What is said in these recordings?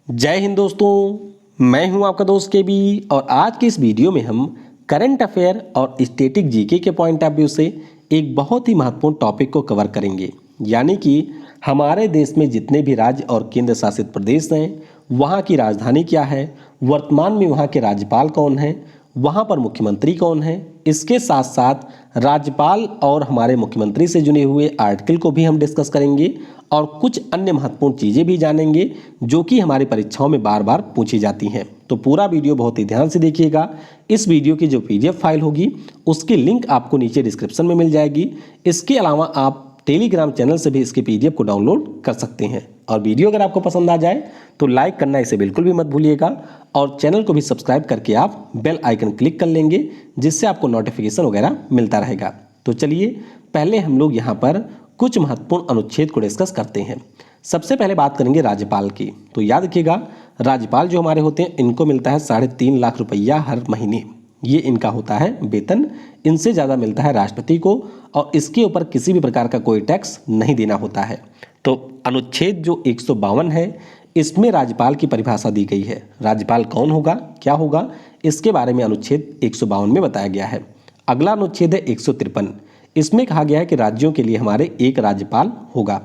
जय हिंद दोस्तों, मैं हूं आपका दोस्त के बी और आज की इस वीडियो में हम करंट अफेयर और स्टैटिक जीके के पॉइंट ऑफ व्यू से एक बहुत ही महत्वपूर्ण टॉपिक को कवर करेंगे। यानी कि हमारे देश में जितने भी राज्य और केंद्र शासित प्रदेश हैं, वहाँ की राजधानी क्या है, वर्तमान में वहाँ के राज्यपाल कौन हैं, वहाँ पर मुख्यमंत्री कौन है, इसके साथ साथ राज्यपाल और हमारे मुख्यमंत्री से जुड़े हुए आर्टिकल को भी हम डिस्कस करेंगे और कुछ अन्य महत्वपूर्ण चीज़ें भी जानेंगे जो कि हमारी परीक्षाओं में बार बार पूछी जाती हैं। तो पूरा वीडियो बहुत ही ध्यान से देखिएगा। इस वीडियो की जो पीडीएफ फाइल होगी उसकी लिंक आपको नीचे डिस्क्रिप्शन में मिल जाएगी। इसके अलावा आप टेलीग्राम चैनल से भी इसके पीडीएफ को डाउनलोड कर सकते हैं। और वीडियो अगर आपको पसंद आ जाए तो लाइक करना इसे बिल्कुल भी मत भूलिएगा और चैनल को भी सब्सक्राइब करके आप बेल आइकन क्लिक कर लेंगे, जिससे आपको नोटिफिकेशन वगैरह मिलता रहेगा। तो चलिए पहले हम लोग यहाँ पर कुछ महत्वपूर्ण अनुच्छेद को डिस्कस करते हैं। सबसे पहले बात करेंगे राज्यपाल की। तो याद रखिएगा, राज्यपाल जो हमारे होते हैं इनको मिलता है 3.5 लाख रुपया हर महीने, ये इनका होता है वेतन। इनसे ज़्यादा मिलता है राष्ट्रपति को और इसके ऊपर किसी भी प्रकार का कोई टैक्स नहीं देना होता है। तो अनुच्छेद जो 152 है इसमें राज्यपाल की परिभाषा दी गई है। राज्यपाल कौन होगा, क्या होगा, इसके बारे में अनुच्छेद 152 में बताया गया है। अगला अनुच्छेद है 153। इसमें कहा गया है कि राज्यों के लिए हमारे एक राज्यपाल होगा।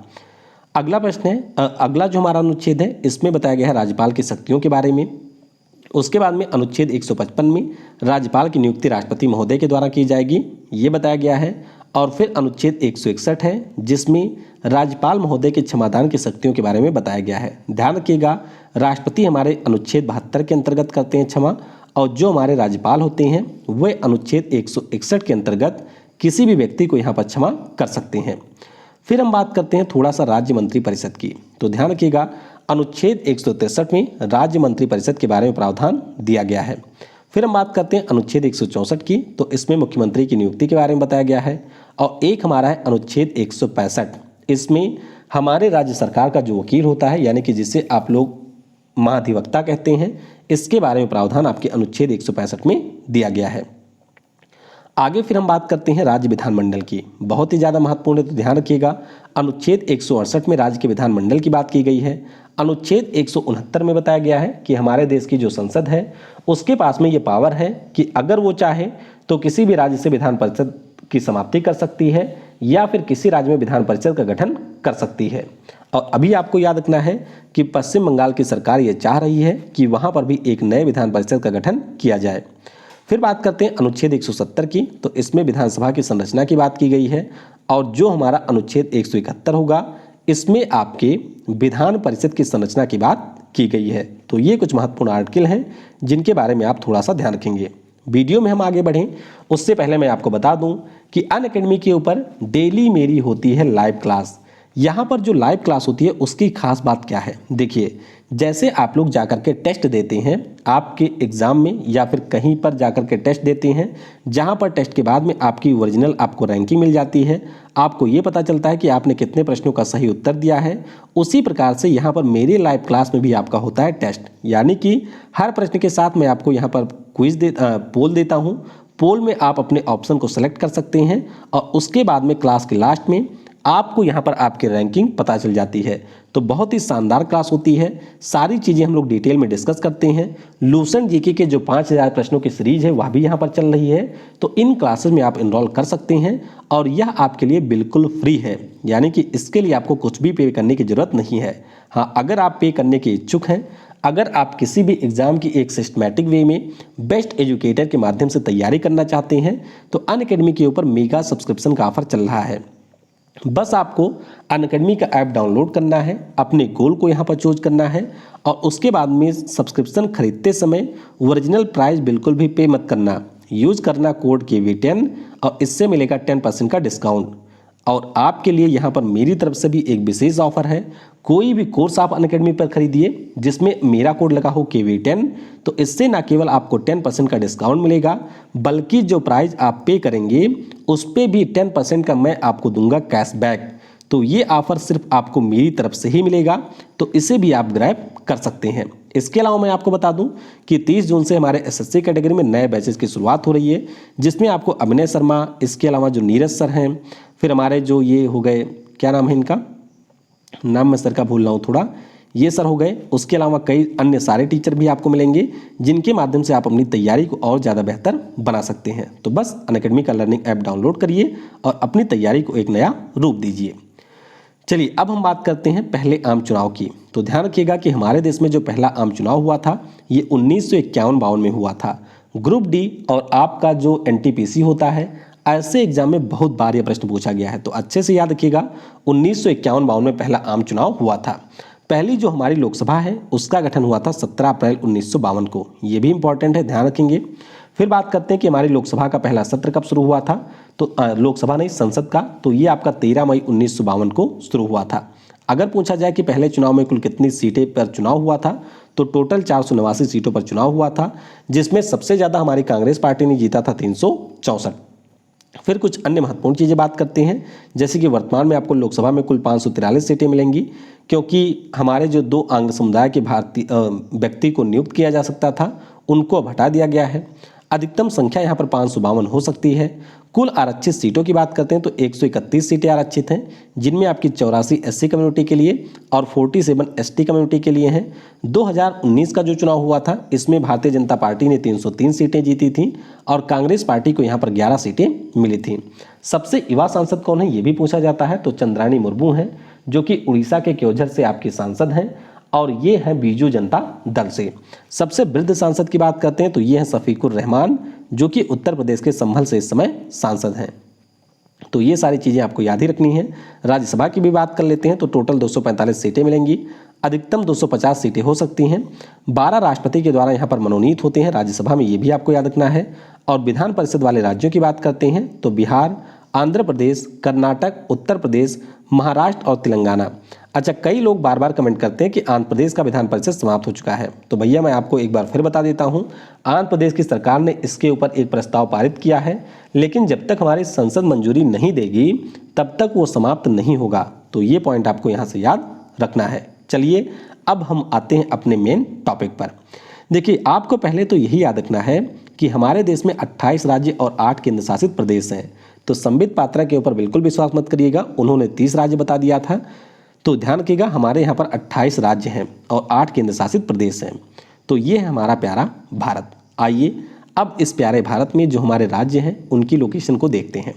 अगला प्रश्न है, अगला जो हमारा अनुच्छेद है इसमें बताया गया है राज्यपाल की शक्तियों के बारे में। उसके बाद में अनुच्छेद 155 में राज्यपाल की नियुक्ति राष्ट्रपति महोदय के द्वारा की जाएगी, ये बताया गया है। और फिर अनुच्छेद 161 है जिसमें राज्यपाल महोदय के क्षमादान की शक्तियों के बारे में बताया गया है। ध्यान रखिएगा, राष्ट्रपति हमारे अनुच्छेद 72 के अंतर्गत करते हैं क्षमा, और जो हमारे राज्यपाल होते हैं वे अनुच्छेद 161 के अंतर्गत किसी भी व्यक्ति को यहाँ पर क्षमा कर सकते हैं। फिर हम बात करते हैं थोड़ा सा राज्य मंत्री परिषद की। तो ध्यान रखिएगा, अनुच्छेद 163 में राज्य मंत्री परिषद के बारे में प्रावधान दिया गया है। फिर हम बात करते हैं अनुच्छेद 164 की। तो इसमें मुख्यमंत्री की नियुक्ति के बारे में बताया गया है। और एक हमारा है अनुच्छेद 165। इसमें हमारे राज्य सरकार का जो वकील होता है, यानी कि जिसे आप लोग महाधिवक्ता कहते हैं, इसके बारे में प्रावधान आपके अनुच्छेद 165 में दिया गया है। आगे फिर हम बात करते हैं राज्य विधानमंडल की। बहुत ही ज़्यादा महत्वपूर्ण है, तो ध्यान रखिएगा। अनुच्छेद 168 में राज्य के विधानमंडल की बात की गई है। अनुच्छेद 169 में बताया गया है कि हमारे देश की जो संसद है उसके पास में ये पावर है कि अगर वो चाहे तो किसी भी राज्य से विधान परिषद की समाप्ति कर सकती है या फिर किसी राज्य में विधान परिषद का गठन कर सकती है। और अभी आपको याद रखना है कि पश्चिम बंगाल की सरकार ये चाह रही है कि वहाँ पर भी एक नए विधान परिषद का गठन किया जाए। फिर बात करते हैं अनुच्छेद 170 की। तो इसमें विधानसभा की संरचना की बात की गई है। और जो हमारा अनुच्छेद 171 होगा इसमें आपके विधान परिषद की संरचना की बात की गई है। तो ये कुछ महत्वपूर्ण आर्टिकल हैं जिनके बारे में आप थोड़ा सा ध्यान रखेंगे। वीडियो में हम आगे बढ़ें उससे पहले मैं आपको बता दूं कि अनअकैडमी के ऊपर डेली मेरी होती है लाइव क्लास। यहाँ पर जो लाइव क्लास होती है उसकी खास बात क्या है, देखिए, जैसे आप लोग जाकर के टेस्ट देते हैं आपके एग्ज़ाम में या फिर कहीं पर जाकर के टेस्ट देते हैं, जहाँ पर टेस्ट के बाद में आपकी ओरिजिनल आपको रैंकिंग मिल जाती है, आपको ये पता चलता है कि आपने कितने प्रश्नों का सही उत्तर दिया है। उसी प्रकार से यहाँ पर मेरी लाइव क्लास में भी आपका होता है टेस्ट, यानी कि हर प्रश्न के साथ मैं आपको यहाँ पर पोल देता हूँ। पोल में आप अपने ऑप्शन को सेलेक्ट कर सकते हैं और उसके बाद में क्लास के लास्ट में आपको यहाँ पर आपकी रैंकिंग पता चल जाती है। तो बहुत ही शानदार क्लास होती है, सारी चीज़ें हम लोग डिटेल में डिस्कस करते हैं। लूसेंट जीके के जो 5000 प्रश्नों की सीरीज है वह भी यहाँ पर चल रही है। तो इन क्लासेस में आप इनरोल कर सकते हैं और यह आपके लिए बिल्कुल फ्री है, यानी कि इसके लिए आपको कुछ भी पे करने की ज़रूरत नहीं है। हाँ, अगर आप पे करने के इच्छुक हैं, अगर आप किसी भी एग्ज़ाम की एक सिस्टमैटिक वे में बेस्ट एजुकेटर के माध्यम से तैयारी करना चाहते हैं, तो अनअकैडमी के ऊपर मेगा सब्सक्रिप्शन का ऑफर चल रहा है। बस आपको अनअकैडमी का ऐप डाउनलोड करना है, अपने गोल को यहाँ पर चूज करना है और उसके बाद में सब्सक्रिप्शन खरीदते समय ओरिजिनल प्राइस बिल्कुल भी पे मत करना, यूज करना कोड KV10 और इससे मिलेगा 10% का डिस्काउंट। और आपके लिए यहाँ पर मेरी तरफ से भी एक विशेष ऑफर है। कोई भी कोर्स आप अनअकैडमी पर खरीदिए जिसमें मेरा कोड लगा हो KV10, तो इससे ना केवल आपको 10% का डिस्काउंट मिलेगा, बल्कि जो प्राइस आप पे करेंगे उस पर भी 10% का मैं आपको दूंगा कैशबैक। तो ये ऑफर सिर्फ आपको मेरी तरफ से ही मिलेगा, तो इसे भी आप ग्रैब कर सकते हैं। इसके अलावा मैं आपको बता दूं कि 30 जून से हमारे SSC कैटेगरी में नए बैचेस की शुरुआत हो रही है, जिसमें आपको अभिनय शर्मा, इसके अलावा जो नीरज सर हैं, फिर हमारे जो ये हो गए, क्या नाम है इनका, नाम मैं सर का भूल रहा हूँ थोड़ा, ये सर हो गए। उसके अलावा कई अन्य सारे टीचर भी आपको मिलेंगे जिनके माध्यम से आप अपनी तैयारी को और ज़्यादा बेहतर बना सकते हैं। तो बस अनअकैडमी का लर्निंग ऐप डाउनलोड करिए और अपनी तैयारी को एक नया रूप दीजिए। चलिए अब हम बात करते हैं पहले आम चुनाव की। तो ध्यान रखिएगा कि हमारे देश में जो पहला आम चुनाव हुआ था ये 1951-52 में हुआ था। ग्रुप डी और आपका जो एनटीपीसी होता है, ऐसे एग्जाम में बहुत बार ये प्रश्न पूछा गया है, तो अच्छे से याद रखिएगा 1951-52 में पहला आम चुनाव हुआ था। पहली जो हमारी लोकसभा है उसका गठन हुआ था 17 अप्रैल 1952 को, ये भी इंपॉर्टेंट है, ध्यान रखेंगे। फिर बात करते हैं कि हमारी लोकसभा का पहला सत्र कब शुरू हुआ था। तो लोकसभा नहीं, संसद का, तो ये आपका 13 मई 1952 को शुरू हुआ था। अगर पूछा जाए कि पहले चुनाव में कुल कितनी सीटें पर चुनाव हुआ था, तो टोटल 489 सीटों पर चुनाव हुआ था, जिसमें सबसे ज़्यादा हमारी कांग्रेस पार्टी ने जीता था 364। फिर कुछ अन्य महत्वपूर्ण चीज़ें बात करते हैं, जैसे कि वर्तमान में आपको लोकसभा में कुल 543 सीटें मिलेंगी, क्योंकि हमारे जो 2 आंग्ल समुदाय के भारतीय व्यक्ति को नियुक्त किया जा सकता था उनको अब हटा दिया गया है। अधिकतम संख्या यहाँ पर 552 हो सकती है। कुल आरक्षित सीटों की बात करते हैं तो 131 सीटें आरक्षित हैं, जिनमें आपकी 84 एससी कम्युनिटी के लिए और 47 एसटी कम्युनिटी के लिए हैं। 2019 का जो चुनाव हुआ था इसमें भारतीय जनता पार्टी ने 303 सीटें जीती थीं और कांग्रेस पार्टी को यहाँ पर 11 सीटें मिली थीं। सबसे युवा सांसद कौन है ये भी पूछा जाता है, तो चंद्राणी मुर्मू हैं, जो कि उड़ीसा के क्योंझर से आपकी सांसद हैं और ये है बीजू जनता दल से। सबसे वृद्ध सांसद की बात करते हैं तो ये है शफीकुर रहमान, जो कि उत्तर प्रदेश के संभल से इस समय सांसद हैं। तो ये सारी चीज़ें आपको याद ही रखनी है। राज्यसभा की भी बात कर लेते हैं तो टोटल 245 सीटें मिलेंगी, अधिकतम 250 सीटें हो सकती हैं। 12 राष्ट्रपति के द्वारा यहाँ पर मनोनीत होते हैं राज्यसभा में, ये भी आपको याद रखना है। और विधान परिषद वाले राज्यों की बात करते हैं तो बिहार, आंध्र प्रदेश, कर्नाटक, उत्तर प्रदेश, महाराष्ट्र और तेलंगाना। अच्छा, कई लोग बार बार कमेंट करते हैं कि आंध्र प्रदेश का विधान परिषद समाप्त हो चुका है, तो भैया मैं आपको एक बार फिर बता देता हूं, आंध्र प्रदेश की सरकार ने इसके ऊपर एक प्रस्ताव पारित किया है, लेकिन जब तक हमारी संसद मंजूरी नहीं देगी तब तक वो समाप्त नहीं होगा। तो ये पॉइंट आपको यहाँ से याद रखना है। चलिए अब हम आते हैं अपने मेन टॉपिक पर। देखिए, आपको पहले तो यही याद रखना है कि हमारे देश में 28 राज्य और 8 केंद्र शासित प्रदेश हैं। तो संबित पात्रा के ऊपर बिल्कुल विश्वास मत करिएगा, उन्होंने 30 राज्य बता दिया था। तो ध्यान रखिएगा, हमारे यहाँ पर 28 राज्य हैं और 8 केंद्र शासित प्रदेश हैं। तो ये है हमारा प्यारा भारत। आइए अब इस प्यारे भारत में जो हमारे राज्य हैं उनकी लोकेशन को देखते हैं।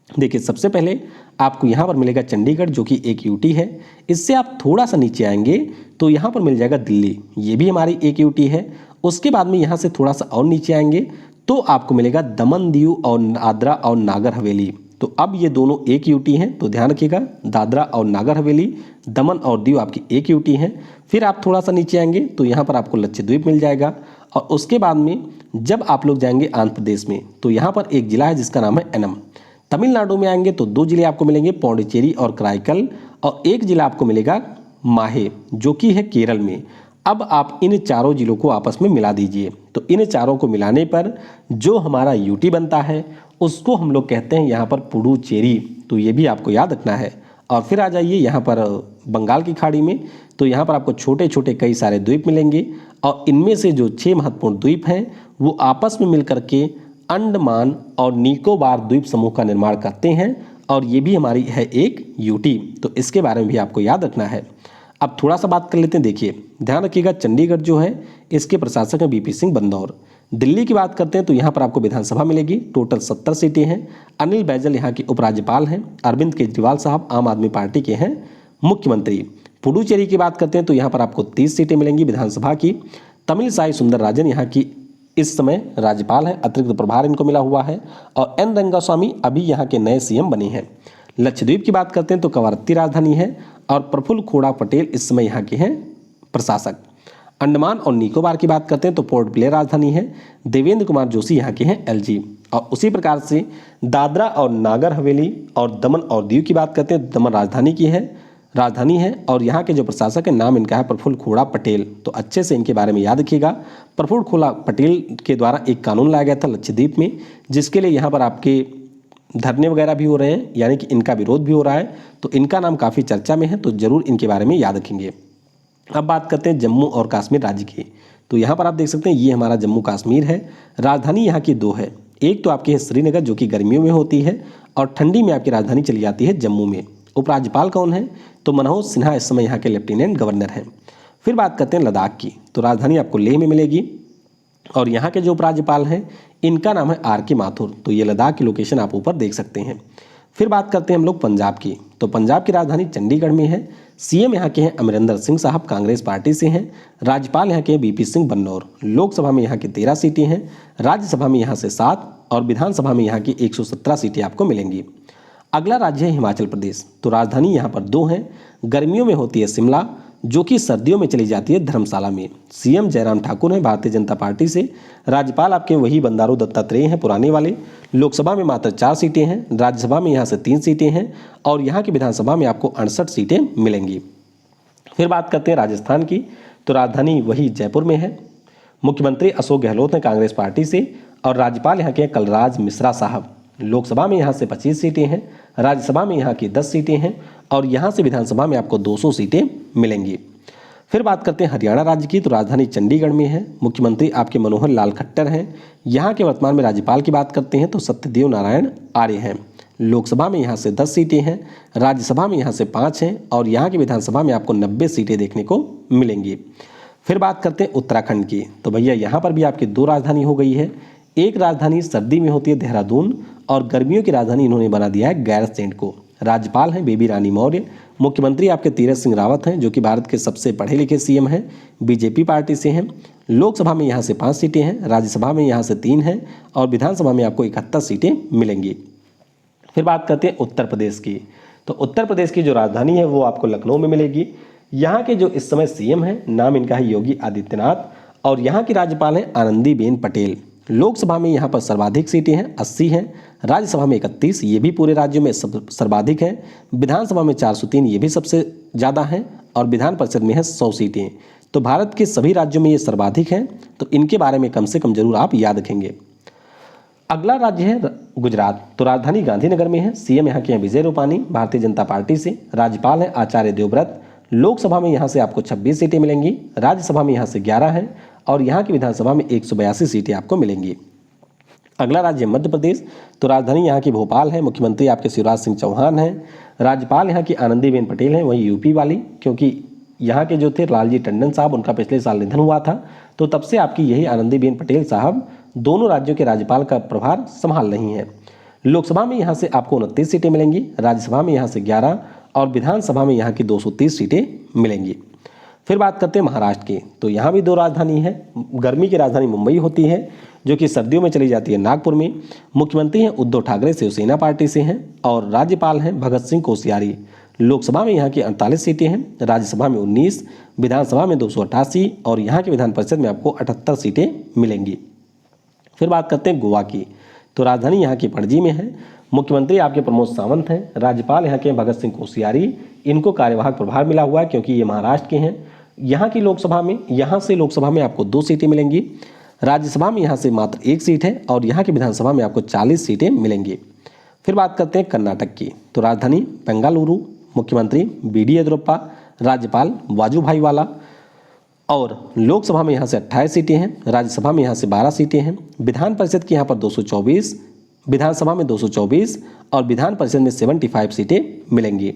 देखिए, सबसे पहले आपको यहाँ पर मिलेगा चंडीगढ़, जो कि एक यूटी है। इससे आप थोड़ा सा नीचे आएंगे तो यहाँ पर मिल जाएगा दिल्ली, ये भी हमारी एक यूटी है। उसके बाद में यहाँ से थोड़ा सा और नीचे आएंगे तो आपको मिलेगा दमन, दीव और दादरा और नागर हवेली। तो अब ये दोनों एक यूटी हैं, तो ध्यान रखिएगा, दादरा और नागर हवेली, दमन और दीव आपकी एक यूटी हैं। फिर आप थोड़ा सा नीचे आएंगे तो यहाँ पर आपको लक्षद्वीप मिल जाएगा। और उसके बाद में जब आप लोग जाएंगे आंध्र प्रदेश में तो यहाँ पर एक जिला है जिसका नाम है एनम। तमिलनाडु में आएंगे तो 2 जिले आपको मिलेंगे, पौंडीचेरी और कराईकल, और एक जिला आपको मिलेगा माहे, जो कि है केरल में। अब आप इन चारों जिलों को आपस में मिला दीजिए, तो इन चारों को मिलाने पर जो हमारा यूटी बनता है उसको हम लोग कहते हैं यहाँ पर पुडुचेरी। तो ये भी आपको याद रखना है। और फिर आ जाइए यहाँ पर बंगाल की खाड़ी में, तो यहाँ पर आपको छोटे छोटे कई सारे द्वीप मिलेंगे और इनमें से जो 6 महत्वपूर्ण द्वीप हैं वो आपस में मिलकर के अंडमान और निकोबार द्वीप समूह का निर्माण करते हैं, और ये भी हमारी है एक यूटी। तो इसके बारे में भी आपको याद रखना है। अब थोड़ा सा बात कर लेते हैं। देखिए, ध्यान रखिएगा, चंडीगढ़ जो है इसके प्रशासक हैं बीपी सिंह बंदौर। दिल्ली की बात करते हैं तो यहाँ पर आपको विधानसभा मिलेगी, टोटल 70 सीटें हैं। अनिल बैजल यहाँ के उपराज्यपाल हैं। अरविंद केजरीवाल साहब आम आदमी पार्टी के हैं मुख्यमंत्री। पुडुचेरी की बात करते हैं तो यहाँ पर आपको 30 सीटें मिलेंगी विधानसभा की। तमिलसाई सुंदरराजन यहाँ की इस समय राज्यपाल हैं, अतिरिक्त प्रभार इनको मिला हुआ है। और एन रंगास्वामी अभी यहाँ के नए सीएम बने हैं। लक्षद्वीप की बात करते हैं तो कवरत्ती राजधानी है और प्रफुल्ल खोड़ा पटेल इस समय यहाँ के हैं प्रशासक। अंडमान और निकोबार की बात करते हैं तो पोर्ट ब्लेयर राजधानी है। देवेंद्र कुमार जोशी यहाँ के हैं एलजी। और उसी प्रकार से दादरा और नागर हवेली और दमन और दीव की बात करते हैं, दमन राजधानी है और यहाँ के जो प्रशासक है नाम इनका है प्रफुल्ल खोड़ा पटेल। तो अच्छे से इनके बारे में याद रखिएगा। प्रफुल्ल खोड़ा पटेल के द्वारा एक कानून लाया गया था लक्षद्वीप में, जिसके लिए यहाँ पर आपके धरने वगैरह भी हो रहे हैं, यानी कि इनका विरोध भी हो रहा है। तो इनका नाम काफ़ी चर्चा में है, तो ज़रूर इनके बारे में याद रखेंगे। अब बात करते हैं जम्मू और कश्मीर राज्य की। तो यहाँ पर आप देख सकते हैं ये हमारा जम्मू कश्मीर है। राजधानी यहाँ की 2 है, एक तो आपकी है श्रीनगर जो कि गर्मियों में होती है और ठंडी में आपकी राजधानी चली जाती है जम्मू में। उपराज्यपाल कौन है? तो मनोज सिन्हा इस समय यहाँ के लेफ्टिनेंट गवर्नर हैं। फिर बात करते हैं लद्दाख की, तो राजधानी आपको लेह में मिलेगी और यहाँ के जो उपराज्यपाल हैं इनका नाम है आर के माथुर। तो ये लद्दाख की लोकेशन आप ऊपर देख सकते हैं। फिर बात करते हैं हम लोग पंजाब की, तो पंजाब की राजधानी चंडीगढ़ में है। सीएम यहाँ के हैं अमरिंदर सिंह साहब, कांग्रेस पार्टी से हैं। राज्यपाल यहाँ के हैं बीपी सिंह बन्नौर। लोकसभा में यहाँ की 13 सीटें हैं, राज्यसभा में यहाँ से 7 और विधानसभा में यहाँ की 117 सीटें आपको मिलेंगी। अगला राज्य है हिमाचल प्रदेश, तो राजधानी यहाँ पर 2 हैं। गर्मियों में होती है शिमला, जो कि सर्दियों में चली जाती है धर्मशाला में। सीएम जयराम ठाकुर हैं भारतीय जनता पार्टी से। राज्यपाल आपके वही बंडारू दत्तात्रेय हैं पुराने वाले। लोकसभा में मात्र 4 सीटें हैं, राज्यसभा में यहाँ से 3 सीटें हैं और यहाँ की विधानसभा में आपको 68 सीटें मिलेंगी। फिर बात करते हैं राजस्थान की, तो राजधानी वही जयपुर में है। मुख्यमंत्री अशोक गहलोत हैं कांग्रेस पार्टी से और राज्यपाल यहाँ के हैं कलराज मिश्रा साहब। लोकसभा में यहाँ से 25 सीटें हैं, राज्यसभा में यहाँ की 10 सीटें हैं और यहाँ से विधानसभा में आपको 200 सीटें मिलेंगी। फिर बात करते हैं हरियाणा राज्य की, तो राजधानी चंडीगढ़ में है। मुख्यमंत्री आपके मनोहर लाल खट्टर हैं। यहाँ के वर्तमान में राज्यपाल की बात करते हैं तो सत्यदेव नारायण आर्य हैं। लोकसभा में यहाँ से 10 सीटें हैं, राज्यसभा में यहाँ से 5 हैं और यहाँ की विधानसभा में आपको 90 सीटें देखने को मिलेंगी। फिर बात करते हैं उत्तराखंड की, तो भैया यहाँ पर भी आपकी 2 राजधानी हो गई है। एक राजधानी सर्दी में होती है देहरादून और गर्मियों की राजधानी इन्होंने बना दिया है गैरसैंण को। राज्यपाल हैं बेबी रानी मौर्य। मुख्यमंत्री आपके तीरथ सिंह रावत हैं, जो कि भारत के सबसे पढ़े लिखे सीएम हैं, बीजेपी पार्टी से हैं। लोकसभा में यहाँ से 5 सीटें हैं, राज्यसभा में यहाँ से 3 हैं और विधानसभा में आपको 71 सीटें मिलेंगी। फिर बात करते हैं उत्तर प्रदेश की, तो उत्तर प्रदेश की जो राजधानी है वो आपको लखनऊ में मिलेगी। यहाँ के जो इस समय सीएम हैं नाम इनका है योगी आदित्यनाथ और यहाँ की राज्यपाल हैं आनंदीबेन पटेल। लोकसभा में यहाँ पर सर्वाधिक सीटें हैं, 80 हैं, राज्यसभा में 31, ये भी पूरे राज्यों में सर्वाधिक है। विधानसभा में 403, ये भी सबसे ज़्यादा हैं और विधान परिषद में है 100 सीटें। तो भारत के सभी राज्यों में ये सर्वाधिक हैं, तो इनके बारे में कम से कम जरूर आप याद रखेंगे। अगला राज्य है गुजरात, तो राजधानी गांधीनगर में है। सीएम यहाँ के हैं विजय रूपानी भारतीय जनता पार्टी से। राज्यपाल हैं आचार्य देवव्रत। लोकसभा में यहाँ से आपको 26 सीटें मिलेंगी, राज्यसभा में यहाँ से 11 हैं और यहाँ की विधानसभा में 182 सीटें आपको मिलेंगी। अगला राज्य मध्य प्रदेश, तो राजधानी यहाँ की भोपाल है। मुख्यमंत्री आपके शिवराज सिंह चौहान हैं। राज्यपाल यहाँ की आनंदीबेन पटेल हैं, वही यूपी वाली, क्योंकि यहाँ के जो थे लालजी टंडन साहब उनका पिछले साल निधन हुआ था, तो तब से आपकी यही आनंदीबेन पटेल साहब दोनों राज्यों के राज्यपाल का प्रभार संभाल रही हैं। लोकसभा में यहाँ से आपको 29 सीटें मिलेंगी, राज्यसभा में यहाँ से 11 और विधानसभा में यहाँ की 230 सीटें मिलेंगी। फिर बात करते हैं महाराष्ट्र की, तो यहाँ भी 2 राजधानी है। गर्मी की राजधानी मुंबई होती है, जो कि सर्दियों में चली जाती है नागपुर में। मुख्यमंत्री हैं उद्धव ठाकरे शिवसेना पार्टी से हैं और राज्यपाल हैं भगत सिंह कोश्यारी। लोकसभा में यहाँ की 48 सीटें हैं, राज्यसभा में 19, विधानसभा में 288 और यहाँ की विधान परिषद में आपको 78 सीटें मिलेंगी। फिर बात करते हैं गोवा की, तो राजधानी यहाँ की पणजी में है। मुख्यमंत्री आपके प्रमोद सावंत हैं। राज्यपाल यहाँ के भगत सिंह कोश्यारी। इनको कार्यवाहक प्रभार मिला हुआ है क्योंकि ये महाराष्ट्र के हैं। यहाँ की लोकसभा में लोकसभा में आपको 2 सीटें मिलेंगी, राज्यसभा में यहाँ से मात्र 1 सीट है और यहाँ की विधानसभा में आपको 40 सीटें मिलेंगी। फिर बात करते हैं कर्नाटक की, तो राजधानी बेंगलुरु। मुख्यमंत्री बीडी येदियुरप्पा, राज्यपाल वाजूभाई वाला और लोकसभा में यहाँ से 28 सीटें हैं, राज्यसभा में यहाँ से 12 सीटें हैं। विधान परिषद की यहाँ पर 224, विधानसभा में 224 और विधान परिषद में 75 सीटें मिलेंगी।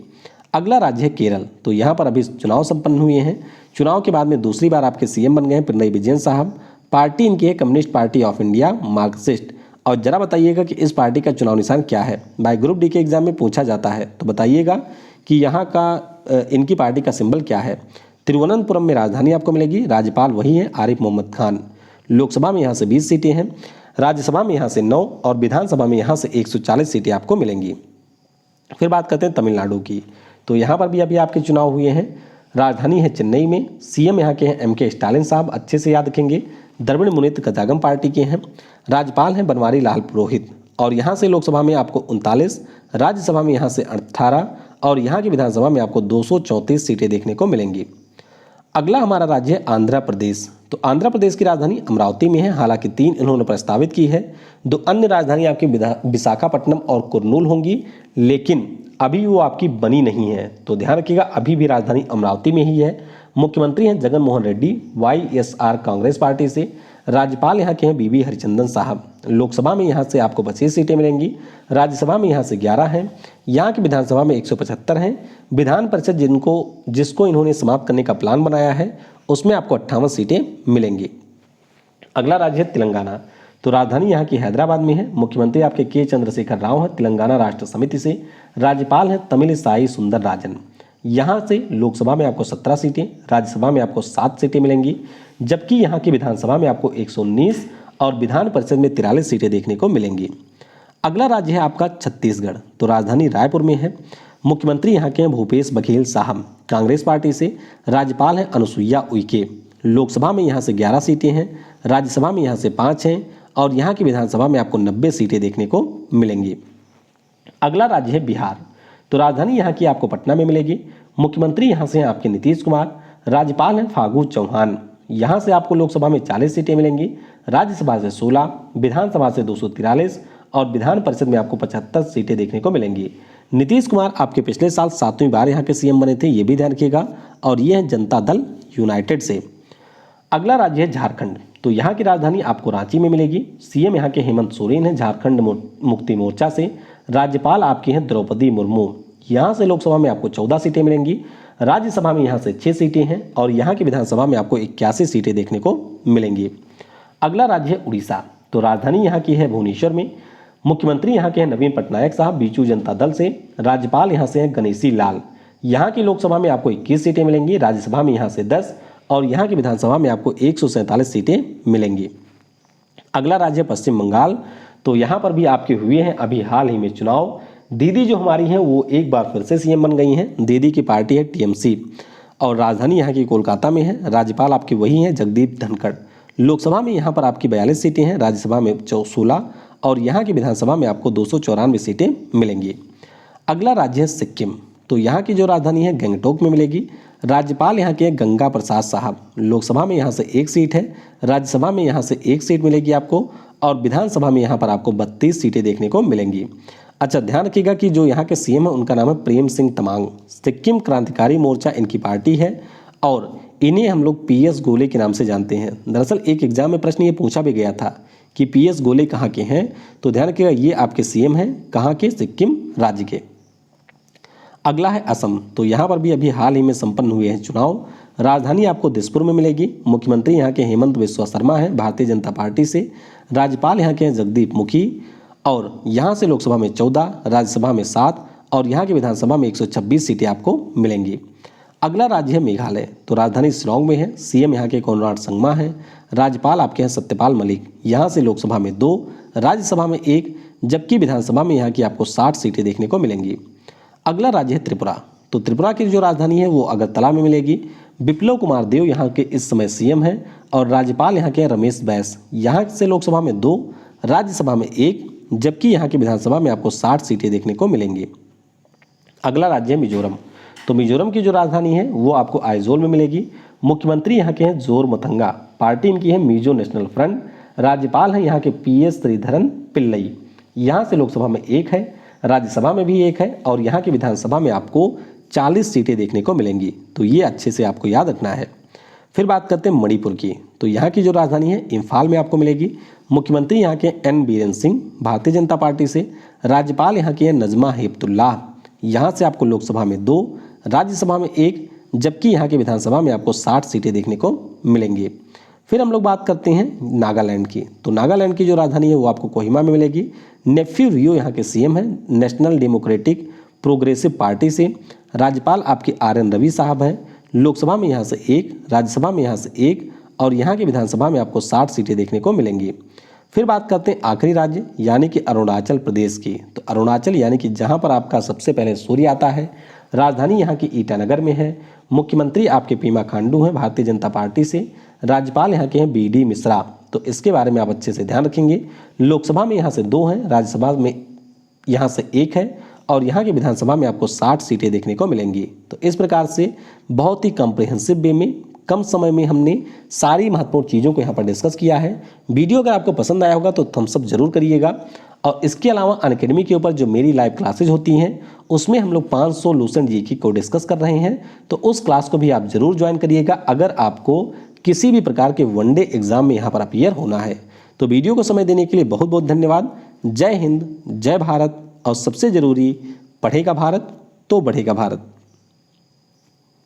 अगला राज्य है केरल, तो यहाँ पर अभी चुनाव संपन्न हुए हैं। चुनाव के बाद में दूसरी बार आपके सीएम बन गए हैं पिनरई विजयन साहब। पार्टी इनकी है communist party of India Marxist. और जरा बताइएगा कि इस पार्टी का चुनाव निशान क्या है। बाय ग्रुप डी के एग्जाम में पूछा जाता है, तो बताइएगा कि यहाँ का इनकी पार्टी का सिंबल क्या है। तिरुवनंतपुरम में राजधानी आपको मिलेगी। राज्यपाल वही है आरिफ मोहम्मद खान। लोकसभा में यहाँ से 20 सीटें हैं, राज्यसभा में यहाँ से 9 और विधानसभा में यहाँ से 140 सीटें आपको मिलेंगी। फिर बात करते हैं तमिलनाडु की, तो यहाँ पर भी अभी आपके चुनाव हुए हैं। राजधानी है चेन्नई में। सीएम यहाँ के हैं एमके स्टालिन साहब, अच्छे से याद रखेंगे। द्रविड़ मुनेत्र कजागम पार्टी के हैं। राज्यपाल हैं बनवारी लाल पुरोहित और यहाँ से लोकसभा में आपको 39, राज्यसभा में यहाँ से 18 और यहाँ की विधानसभा में आपको 234 सीटें देखने को मिलेंगी। अगला हमारा राज्य है आंध्र प्रदेश, तो आंध्र प्रदेश की राजधानी अमरावती में है। हालांकि 3 इन्होंने प्रस्तावित की है, 2 अन्य राजधानी आपकी विशाखापट्टनम और कुर्नूल होंगी, लेकिन अभी वो आपकी बनी नहीं है, तो ध्यान रखिएगा अभी भी राजधानी अमरावती में ही है। मुख्यमंत्री हैं जगन मोहन रेड्डी YSR कांग्रेस पार्टी से। राज्यपाल यहाँ के हैं बीवी हरिचंदन साहब। लोकसभा में यहाँ से आपको 25 सीटें मिलेंगी, राज्यसभा में यहाँ से 11 हैं, यहाँ की विधानसभा में 175 हैं। विधान परिषद जिसको इन्होंने समाप्त करने का प्लान बनाया है उसमें आपको 58 सीटें मिलेंगी। अगला राज्य है तेलंगाना। तो राजधानी यहाँ की हैदराबाद में है। मुख्यमंत्री आपके के चंद्रशेखर राव हैं तेलंगाना राष्ट्र समिति से। राज्यपाल हैं तमिलिसाई सुंदरराजन। यहाँ से लोकसभा में आपको 17 सीटें, राज्यसभा में आपको 7 सीटें मिलेंगी, जबकि यहाँ की विधानसभा में आपको 119 और विधान परिषद में 43 सीटें देखने को मिलेंगी। अगला राज्य है आपका छत्तीसगढ़। तो राजधानी रायपुर में है। मुख्यमंत्री यहाँ के हैं भूपेश बघेल साहब कांग्रेस पार्टी से। राज्यपाल हैं अनुसुईया उइके। लोकसभा में यहाँ से 11 सीटें हैं, राज्यसभा में यहाँ से 5 हैं और यहाँ की विधानसभा में आपको 90 सीटें देखने को मिलेंगी। अगला राज्य है बिहार। तो राजधानी यहाँ की आपको पटना में मिलेगी। मुख्यमंत्री यहाँ से हैं आपके नीतीश कुमार। राज्यपाल हैं फागू चौहान। यहाँ से आपको लोकसभा में 40 सीटें मिलेंगी, राज्यसभा से 16, विधानसभा से 243 और विधान परिषद में आपको 75 सीटें देखने को मिलेंगी। नीतीश कुमार आपके पिछले साल 7वीं बार यहाँ के सीएम बने थे, ये भी ध्यान रखिएगा, और ये है जनता दल यूनाइटेड से। अगला राज्य है झारखंड। तो यहाँ की राजधानी आपको रांची में मिलेगी। सीएम यहाँ के हेमंत सोरेन हैं झारखंड मुक्ति मोर्चा से। राज्यपाल आपकी हैं द्रौपदी मुर्मू। यहाँ से लोकसभा में आपको 14 सीटें मिलेंगी, राज्यसभा में यहाँ से 6 सीटें हैं और यहाँ की विधानसभा में आपको 81 सीटें देखने को मिलेंगी। अगला राज्य है उड़ीसा। तो राजधानी यहाँ की है भुवनेश्वर में। मुख्यमंत्री यहाँ के हैं नवीन पटनायक साहब बीजू जनता दल से। राज्यपाल यहाँ से हैं गणेशी लाल। यहाँ की लोकसभा में आपको 21 सीटें मिलेंगी, राज्यसभा में यहाँ से 10 और यहाँ की विधानसभा में आपको 147 सीटें मिलेंगी। अगला राज्य पश्चिम बंगाल। तो यहाँ पर भी आपके हुए हैं अभी हाल ही में चुनाव। दीदी जो हमारी हैं वो एक बार फिर से सीएम बन गई हैं। दीदी की पार्टी है TMC और राजधानी यहाँ की कोलकाता में है। राज्यपाल आपके वही हैं जगदीप धनखड़। लोकसभा में यहाँ पर आपकी 42 सीटें हैं, राज्यसभा में 16 और यहाँ की विधानसभा में आपको 294 सीटें मिलेंगी। अगला राज्य है सिक्किम। तो यहाँ की जो राजधानी है गंगटोक में मिलेगी। राज्यपाल यहाँ के हैं गंगा प्रसाद साहब। लोकसभा में यहाँ से 1 सीट है, राज्यसभा में यहाँ से 1 सीट मिलेगी आपको और विधानसभा में यहाँ पर आपको 32 सीटें देखने को मिलेंगी। अच्छा, ध्यान रखिएगा कि जो यहाँ के सीएम है उनका नाम है प्रेम सिंह तमांग। सिक्किम क्रांतिकारी मोर्चा इनकी पार्टी है और इन्हें हम लोग PS गोले के नाम से जानते हैं। दरअसल एक एग्जाम में प्रश्न ये पूछा भी गया था कि PS गोले कहाँ के हैं, तो ध्यान रखिएगा ये आपके सीएम हैं कहाँ के, सिक्किम राज्य के। अगला है असम। तो यहाँ पर भी अभी हाल ही में संपन्न हुए हैं चुनाव। राजधानी आपको दिसपुर में मिलेगी। मुख्यमंत्री यहाँ के हेमंत बिस्वा शर्मा हैं भारतीय जनता पार्टी से। राज्यपाल यहाँ के हैं जगदीप मुखी और यहाँ से लोकसभा में 14, राज्यसभा में 7 और यहाँ की विधानसभा में 126 सीटें आपको मिलेंगी। अगला राज्य है मेघालय। तो राजधानी शिलांग में है। सीएम यहाँ के कोनराड संगमा हैं। राज्यपाल आपके हैं सत्यपाल मलिक। यहाँ से लोकसभा में 2, राज्यसभा में 1 जबकि विधानसभा में यहाँ की आपको 60 सीटें देखने को मिलेंगी। अगला राज्य है त्रिपुरा। तो त्रिपुरा की जो राजधानी है वो अगरतला में मिलेगी। बिप्लब कुमार देव यहाँ के इस समय सीएम हैं और राज्यपाल यहाँ के रमेश बैस। यहाँ से लोकसभा में 2, राज्यसभा में 1 जबकि यहाँ की विधानसभा में आपको 60 सीटें देखने को मिलेंगी। अगला राज्य है मिजोरम। तो मिजोरम की जो राजधानी है वो आपको आइजोल में मिलेगी। मुख्यमंत्री यहाँ के हैं जोरमथंगा। पार्टी इनकी है मिजो नेशनल फ्रंट। राज्यपाल हैं यहाँ के PS श्रीधरन पिल्लई। यहाँ से लोकसभा में 1 है, राज्यसभा में भी 1 है और यहाँ की विधानसभा में आपको 40 सीटें देखने को मिलेंगी। तो ये अच्छे से आपको याद रखना है। फिर बात करते हैं मणिपुर की। तो यहाँ की जो राजधानी है इम्फाल में आपको मिलेगी। मुख्यमंत्री यहाँ के N बीरेन सिंह भारतीय जनता पार्टी से। राज्यपाल यहाँ की है नजमा हेपतुल्लाह। यहाँ से आपको लोकसभा में 2, राज्यसभा में 1 जबकि यहाँ की विधानसभा में आपको 60 सीटें देखने को मिलेंगी। फिर हम लोग बात करते हैं नागालैंड की। तो नागालैंड की जो राजधानी है वो आपको कोहिमा में मिलेगी। नेफ्यू रियो यहाँ के सीएम हैं नेशनल डेमोक्रेटिक प्रोग्रेसिव पार्टी से। राज्यपाल आपके RN रवि साहब हैं। लोकसभा में यहाँ से 1, राज्यसभा में यहाँ से 1 और यहाँ की विधानसभा में आपको 60 सीटें देखने को मिलेंगी। फिर बात करते हैं आखिरी राज्य यानी कि अरुणाचल प्रदेश की। तो अरुणाचल यानी कि जहाँ पर आपका सबसे पहले सूर्य आता है। राजधानी यहाँ की ईटानगर में है। मुख्यमंत्री आपके पेमा खांडू हैं भारतीय जनता पार्टी से। राज्यपाल यहाँ के हैं BD मिश्रा। तो इसके बारे में आप अच्छे से ध्यान रखेंगे। लोकसभा में यहाँ से 2 हैं, राज्यसभा में यहाँ से 1 है और यहाँ की विधानसभा में आपको 60 सीटें देखने को मिलेंगी। तो इस प्रकार से बहुत ही कॉम्प्रिहेंसिव वे में कम समय में हमने सारी महत्वपूर्ण चीज़ों को यहाँ पर डिस्कस किया है। वीडियो अगर आपको पसंद आया होगा तो थम्स अप जरूर करिएगा और इसके अलावा अनअकैडमी के ऊपर जो मेरी लाइव क्लासेज होती हैं उसमें हम लोग 500 लूसेंट जीके को डिस्कस कर रहे हैं, तो उस क्लास को भी आप जरूर ज्वाइन करिएगा अगर आपको किसी भी प्रकार के वनडे एग्जाम में यहाँ पर अपीयर होना है। तो वीडियो को समय देने के लिए बहुत बहुत धन्यवाद। जय हिंद, जय भारत, और सबसे जरूरी, पढ़ेगा भारत तो बढ़ेगा भारत।